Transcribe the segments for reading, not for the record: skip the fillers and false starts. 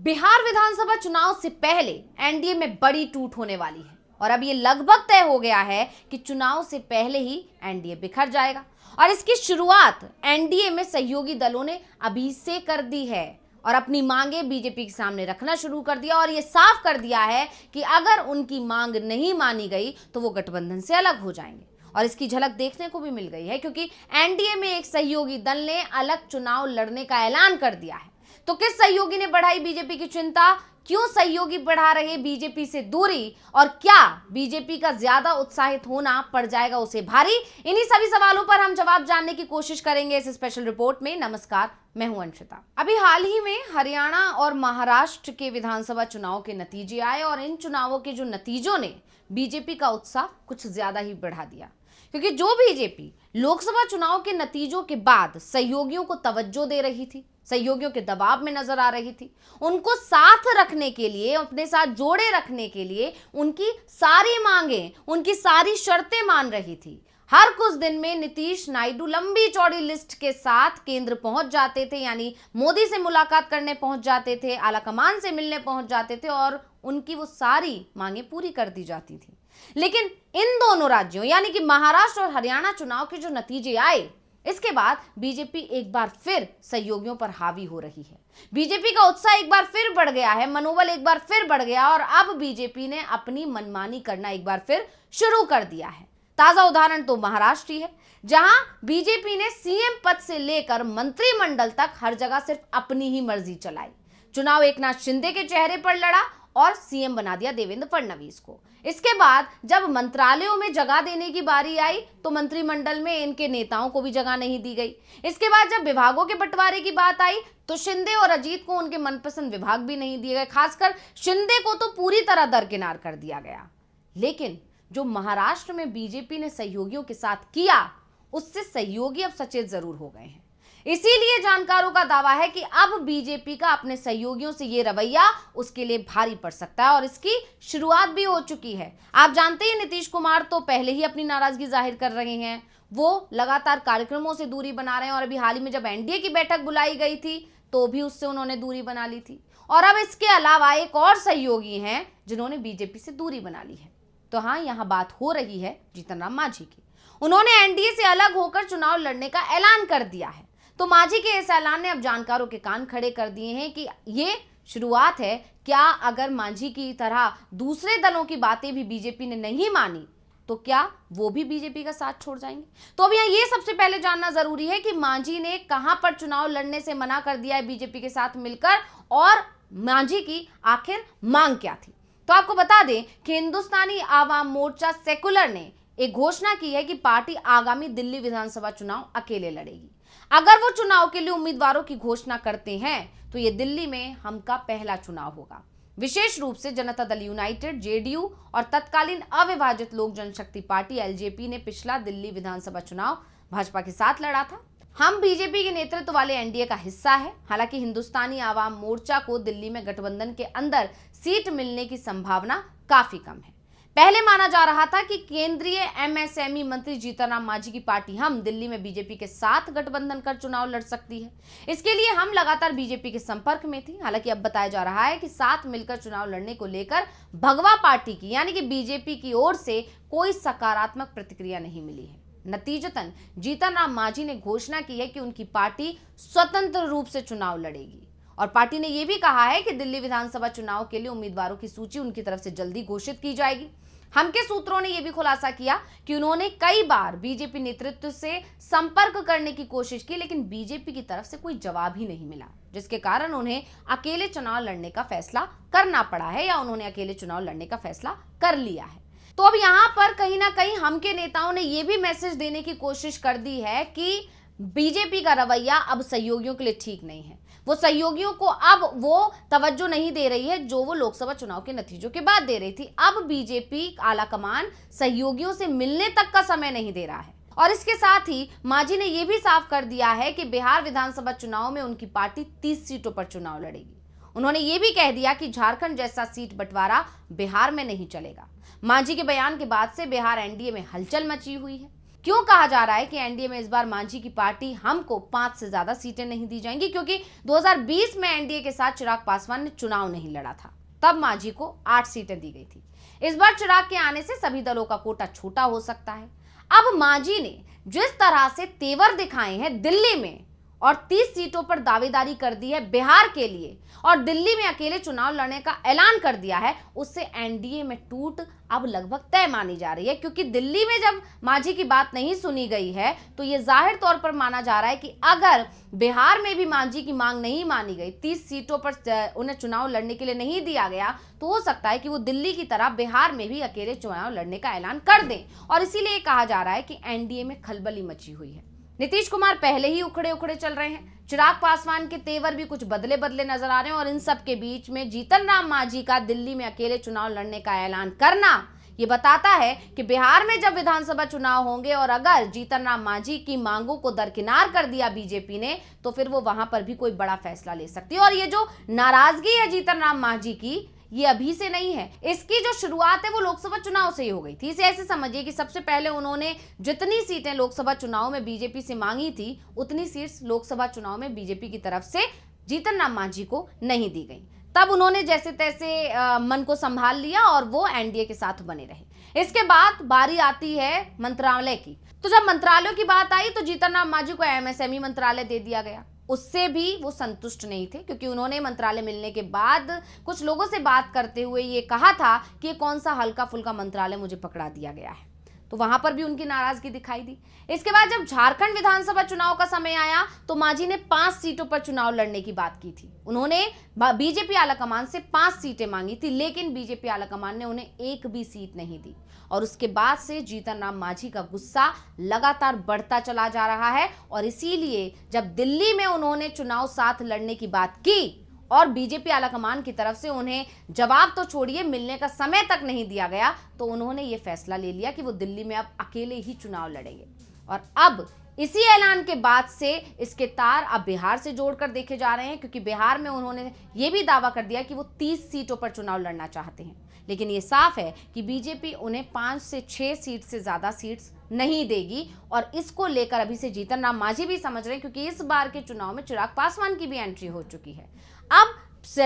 बिहार विधानसभा चुनाव से पहले एनडीए में बड़ी टूट होने वाली है और अब ये लगभग तय हो गया है कि चुनाव से पहले ही एनडीए बिखर जाएगा। और इसकी शुरुआत एनडीए में सहयोगी दलों ने अभी से कर दी है और अपनी मांगे बीजेपी के सामने रखना शुरू कर दिया और ये साफ कर दिया है कि अगर उनकी मांग नहीं मानी गई तो वो गठबंधन से अलग हो जाएंगे। और इसकी झलक देखने को भी मिल गई है क्योंकि एनडीए में एक सहयोगी दल ने अलग चुनाव लड़ने का ऐलान कर दिया है। तो किस सहयोगी ने बढ़ाई बीजेपी की चिंता, क्यों सहयोगी बढ़ा रहे बीजेपी से दूरी और क्या बीजेपी का ज्यादा उत्साहित होना पड़ जाएगा उसे भारी, इन्हीं सभी सवालों पर हम जवाब जानने की कोशिश करेंगे इस स्पेशल रिपोर्ट में। नमस्कार, मैं हूं अंशिता। अभी हाल ही में हरियाणा और महाराष्ट्र के विधानसभा चुनाव के नतीजे आए और इन चुनावों के जो नतीजों ने बीजेपी का उत्साह कुछ ज्यादा ही बढ़ा दिया, क्योंकि जो बीजेपी लोकसभा चुनाव के नतीजों के बाद सहयोगियों को तवज्जो दे रही थी, सहयोगियों के दबाव में नजर आ रही थी, उनको साथ रखने के लिए, अपने साथ जोड़े रखने के लिए उनकी सारी मांगें, उनकी सारी शर्तें मान रही थी। हर कुछ दिन में नीतीश नायडू लंबी चौड़ी लिस्ट के साथ केंद्र पहुंच जाते थे, यानी मोदी से मुलाकात करने पहुंच जाते थे, आलाकमान से मिलने पहुंच जाते थे और उनकी वो सारी मांगें पूरी कर दी जाती थी। लेकिन इन दोनों राज्यों यानी कि महाराष्ट्र और हरियाणा चुनाव के जो नतीजे आए, इसके बाद बीजेपी एक बार फिर सहयोगियों पर हावी हो रही है। बीजेपी का उत्साह एक बार फिर बढ़ गया है, मनोबल एक बार फिर बढ़ गया और अब बीजेपी ने अपनी मनमानी करना एक बार फिर शुरू कर दिया है। ताजा उदाहरण तो महाराष्ट्र ही है, जहां बीजेपी ने सीएम पद से लेकर मंत्रिमंडल तक हर जगह सिर्फ अपनी ही मर्जी चलाई। चुनाव एकनाथ शिंदे के चेहरे पर लड़ा और सीएम बना दिया देवेंद्र फडणवीस को। इसके बाद जब मंत्रालयों में जगह देने की बारी आई तो मंत्रिमंडल में इनके नेताओं को भी जगह नहीं दी गई। इसके बाद जब विभागों के बंटवारे की बात आई तो शिंदे और अजीत को उनके मनपसंद विभाग भी नहीं दिए गए, खासकर शिंदे को तो पूरी तरह दरकिनार कर दिया गया। लेकिन जो महाराष्ट्र में बीजेपी ने सहयोगियों के साथ किया, उससे सहयोगी अब सचेत जरूर हो गए हैं। इसीलिए जानकारों का दावा है कि अब बीजेपी का अपने सहयोगियों से ये रवैया उसके लिए भारी पड़ सकता है और इसकी शुरुआत भी हो चुकी है। आप जानते हैं नीतीश कुमार तो पहले ही अपनी नाराजगी जाहिर कर रहे हैं, वो लगातार कार्यक्रमों से दूरी बना रहे हैं और अभी हाल ही में जब एनडीए की बैठक बुलाई गई थी तो भी उससे उन्होंने दूरी बना ली थी। और अब इसके अलावा एक और सहयोगी हैं जिन्होंने बीजेपी से दूरी बना ली है। तो हाँ, यहाँ बात हो रही है जीतन राम मांझी की। उन्होंने एनडीए से अलग होकर चुनाव लड़ने का ऐलान कर दिया है। तो मांझी के इस ऐलान ने अब जानकारों के कान खड़े कर दिए हैं कि ये शुरुआत है। क्या अगर मांझी की तरह दूसरे दलों की बातें भी बीजेपी ने नहीं मानी तो क्या वो भी बीजेपी का साथ छोड़ जाएंगे? तो अब यहाँ ये सबसे पहले जानना जरूरी है कि मांझी ने कहां पर चुनाव लड़ने से मना कर दिया है बीजेपी के साथ मिलकर और मांझी की आखिर मांग क्या थी। तो आपको बता दें कि हिंदुस्तानी आवाम मोर्चा सेकुलर ने एक घोषणा की है कि पार्टी आगामी दिल्ली विधानसभा चुनाव अकेले लड़ेगी। अगर वो चुनाव के लिए उम्मीदवारों की घोषणा करते हैं तो ये दिल्ली में हमका पहला चुनाव होगा। विशेष रूप से जनता दल यूनाइटेड, जेडीयू और तत्कालीन अविभाजित लोक जनशक्ति पार्टी एलजेपी ने पिछला दिल्ली विधानसभा चुनाव भाजपा के साथ लड़ा था। हम बीजेपी के नेतृत्व वाले एनडीए का हिस्सा है। हालांकि हिंदुस्तानी आवाम मोर्चा को दिल्ली में गठबंधन के अंदर सीट मिलने की संभावना काफी कम है। पहले माना जा रहा था कि केंद्रीय एमएसएमई मंत्री जीतन राम मांझी की पार्टी हम दिल्ली में बीजेपी के साथ गठबंधन कर चुनाव लड़ सकती है। इसके लिए हम लगातार बीजेपी के संपर्क में थी। हालांकि अब बताया जा रहा है कि साथ मिलकर चुनाव लड़ने को लेकर भगवा पार्टी की यानी कि बीजेपी की ओर से कोई सकारात्मक प्रतिक्रिया नहीं मिली है। नतीजतन जीतन राम मांझी ने घोषणा की है कि उनकी पार्टी स्वतंत्र रूप से चुनाव लड़ेगी और पार्टी ने यह भी कहा है कि दिल्ली विधानसभा चुनाव के लिए उम्मीदवारों की सूची उनकी तरफ से जल्दी घोषित की जाएगी। हमके सूत्रों ने यह भी खुलासा किया कि उन्होंने कई बार बीजेपी नेतृत्व से संपर्क करने की कोशिश की, लेकिन बीजेपी की तरफ से कोई जवाब ही नहीं मिला, जिसके कारण उन्हें अकेले चुनाव लड़ने का फैसला करना पड़ा है या उन्होंने अकेले चुनाव लड़ने का फैसला कर लिया है। तो अब यहाँ पर कहीं ना कहीं हमके नेताओं ने यह भी मैसेज देने की कोशिश कर दी है कि बीजेपी का रवैया अब सहयोगियों के लिए ठीक नहीं है। वो सहयोगियों को अब वो तवज्जो नहीं दे रही है जो वो लोकसभा चुनाव के नतीजों के बाद दे रही थी। अब बीजेपी आलाकमान सहयोगियों से मिलने तक का समय नहीं दे रहा है। और इसके साथ ही मांझी ने यह भी साफ कर दिया है कि बिहार विधानसभा चुनाव में उनकी पार्टी 30 सीटों पर चुनाव लड़ेगी। उन्होंने ये भी कह दिया कि झारखंड जैसा सीट बंटवारा बिहार में नहीं चलेगा। मांझी के बयान के बाद से बिहार एनडीए में हलचल मची हुई है। क्यों कहा जा रहा है कि एनडीए में इस बार मांझी की पार्टी हमको 5 से ज्यादा सीटें नहीं दी जाएंगी? क्योंकि 2020 में एनडीए के साथ चिराग पासवान ने चुनाव नहीं लड़ा था, तब मांझी को 8 सीटें दी गई थी। इस बार चिराग के आने से सभी दलों का कोटा छोटा हो सकता है। अब मांझी ने जिस तरह से तेवर दिखाए हैं दिल्ली में और 30 सीटों पर दावेदारी कर दी है बिहार के लिए और दिल्ली में अकेले चुनाव लड़ने का ऐलान कर दिया है, उससे एनडीए में टूट अब लगभग तय मानी जा रही है। क्योंकि दिल्ली में जब मांझी की बात नहीं सुनी गई है तो ये जाहिर तौर पर माना जा रहा है कि अगर बिहार में भी मांझी की मांग नहीं मानी गई, 30 सीटों पर उन्हें चुनाव लड़ने के लिए नहीं दिया गया, तो हो सकता है कि वो दिल्ली की तरह बिहार में भी अकेले चुनाव लड़ने का ऐलान कर दें। और इसीलिए कहा जा रहा है कि एनडीए में खलबली मची हुई है। नीतीश कुमार पहले ही उखड़े उखड़े चल रहे हैं, चिराग पासवान के तेवर भी कुछ बदले बदले नजर आ रहे हैं और इन सब के बीच में जीतन राम मांझी का दिल्ली में अकेले चुनाव लड़ने का ऐलान करना ये बताता है कि बिहार में जब विधानसभा चुनाव होंगे और अगर जीतन राम मांझी की मांगों को दरकिनार कर दिया बीजेपी ने, तो फिर वो वहां पर भी कोई बड़ा फैसला ले सकती है। और ये जो नाराजगी है जीतन राम मांझी की, ये अभी से नहीं है, इसकी जो शुरुआत है वो लोकसभा चुनाव से ही हो गई थी। इसे ऐसे समझिए कि सबसे पहले उन्होंने जितनी सीटें लोकसभा चुनाव में बीजेपी से मांगी थी, उतनी सीट्स लोकसभा चुनाव में बीजेपी की तरफ से जीतन राम मांझी को नहीं दी गई। तब उन्होंने जैसे तैसे मन को संभाल लिया और वो एनडीए के साथ बने रहे। इसके बाद बारी आती है मंत्रालय की। तो जब मंत्रालयों की बात आई तो जीतन राम मांझी को एमएसएमई मंत्रालय दे दिया गया। उससे भी वो संतुष्ट नहीं थे, क्योंकि उन्होंने मंत्रालय मिलने के बाद कुछ लोगों से बात करते हुए ये कहा था कि ये कौन सा हल्का फुल्का मंत्रालय मुझे पकड़ा दिया गया है। तो वहां पर भी उनकी नाराजगी दिखाई दी। इसके बाद जब झारखंड विधानसभा चुनाव का समय आया तो मांझी ने 5 सीटों पर चुनाव लड़ने की बात की थी। उन्होंने बीजेपी आलाकमान से 5 सीटें मांगी थी, लेकिन बीजेपी आलाकमान ने उन्हें एक भी सीट नहीं दी। और उसके बाद से जीतन राम मांझी का गुस्सा लगातार बढ़ता चला जा रहा है और इसीलिए जब दिल्ली में उन्होंने चुनाव साथ लड़ने की बात की और बीजेपी आलाकमान की तरफ से उन्हें जवाब तो छोड़िए, मिलने का समय तक नहीं दिया गया, तो उन्होंने ये फैसला ले लिया कि वो दिल्ली में अब अकेले ही चुनाव लड़ेंगे। और अब इसी ऐलान के बाद से इसके तार अब बिहार से जोड़कर देखे जा रहे हैं, क्योंकि बिहार में उन्होंने ये भी दावा कर दिया कि वो 30 सीटों पर चुनाव लड़ना चाहते हैं। लेकिन ये साफ है कि बीजेपी उन्हें 5 से 6 सीट से ज्यादा सीट्स नहीं देगी और इसको लेकर अभी से जीतन राम मांझी भी समझ रहे हैं, क्योंकि इस बार के चुनाव में चिराग पासवान की भी एंट्री हो चुकी है। अब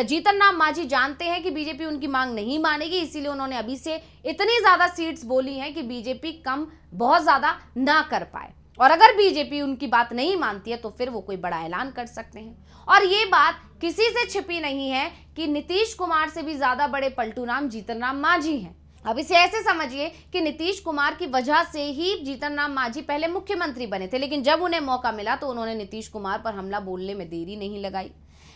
जीतन राम मांझी जानते हैं कि बीजेपी उनकी मांग नहीं मानेगी, इसीलिए उन्होंने अभी से इतनी ज्यादा सीट्स बोली हैं कि बीजेपी कम बहुत ज्यादा ना कर पाए। और अगर बीजेपी उनकी बात नहीं मानती है तो फिर वो कोई बड़ा ऐलान कर सकते हैं। और ये बात किसी से छिपी नहीं है कि नीतीश कुमार से भी ज्यादा बड़े पलटू राम जीतन राम मांझी हैं। अब इसे ऐसे समझिए कि नीतीश कुमार की वजह से ही जीतन राम मांझी पहले मुख्यमंत्री बने थे, लेकिन जब उन्हें मौका मिला तो उन्होंने नीतीश कुमार पर हमला बोलने में देरी नहीं लगाई।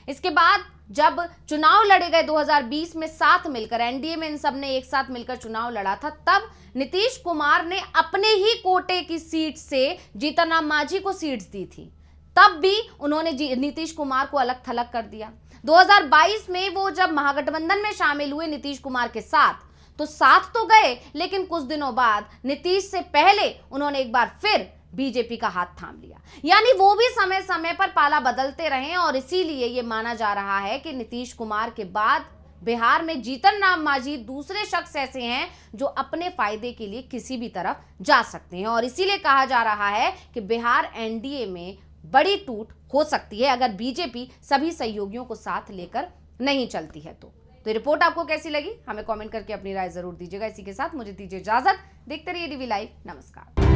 इसके बाद जब चुनाव लड़े गए 2020 में साथ मिलकर, एनडीए में इन सब ने एक साथ मिलकर चुनाव लड़ा था, तब नीतीश कुमार ने अपने ही कोटे की सीट से जीतन राम मांझी को सीट्स दी थी। तब भी उन्होंने नीतीश कुमार को अलग थलग कर दिया। 2022 में वो जब महागठबंधन में शामिल हुए नीतीश कुमार के साथ, तो साथ तो गए, लेकिन कुछ दिनों बाद नीतीश से पहले उन्होंने एक बार फिर बीजेपी का हाथ थाम लिया। यानी वो भी समय समय पर पाला बदलते रहे और इसीलिए ये माना जा रहा है कि नीतीश कुमार के बाद बिहार में जीतन राम मांझी दूसरे शख्स ऐसे हैं जो अपने फायदे के लिए किसी भी तरफ जा सकते हैं। और इसीलिए कहा जा रहा है कि बिहार एनडीए में बड़ी टूट हो सकती है अगर बीजेपी सभी सहयोगियों को साथ लेकर नहीं चलती है। तो रिपोर्ट आपको कैसी लगी हमें कमेंट करके अपनी राय जरूर दीजिएगा। इसी के साथ मुझे दीजिए इजाजत। देखते रहिए डीवी लाइव। नमस्कार।